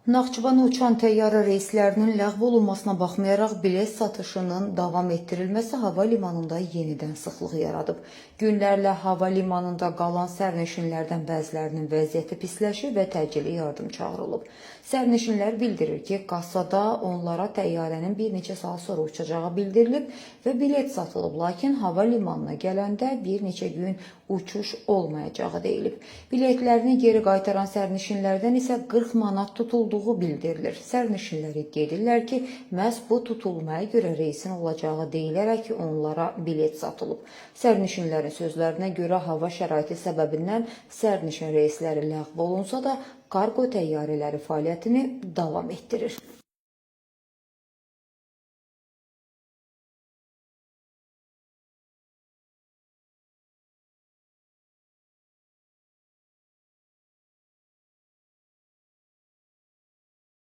Naxçıvana uçan təyyarə reyslərinin ləğv olunmasına baxmayaraq bilet satışının davam etdirilməsi hava limanında yenidən sıxlıq yaradıb. Günlərlə hava limanında qalan sərnişinlərdən bəzilərinin vəziyyəti pisləşib və təcili yardım çağırılıb. Sərnişinlər bildirir ki, qassada onlara təyyarənin bir neçə saat sonra uçacağı bildirilib və bilet satılıb, lakin hava limanına gələndə bir neçə gün uçuş olmayacağı deyilib. Biletlərini geri qaytaran sərnişinlərdən isə 40 manat tutulduğu bildirilir. Sərnişinlər iddia edirlər ki, məhz bu tutulmaya görə reysin olacağı deyilərək onlara bilet satılıb. Sərnişinlərin sözlərinə görə hava şəraiti səbəbindən sərnişin reysləri ləğv olunsa da, qargo təyyarələri fəaliyyətini davam etdirir.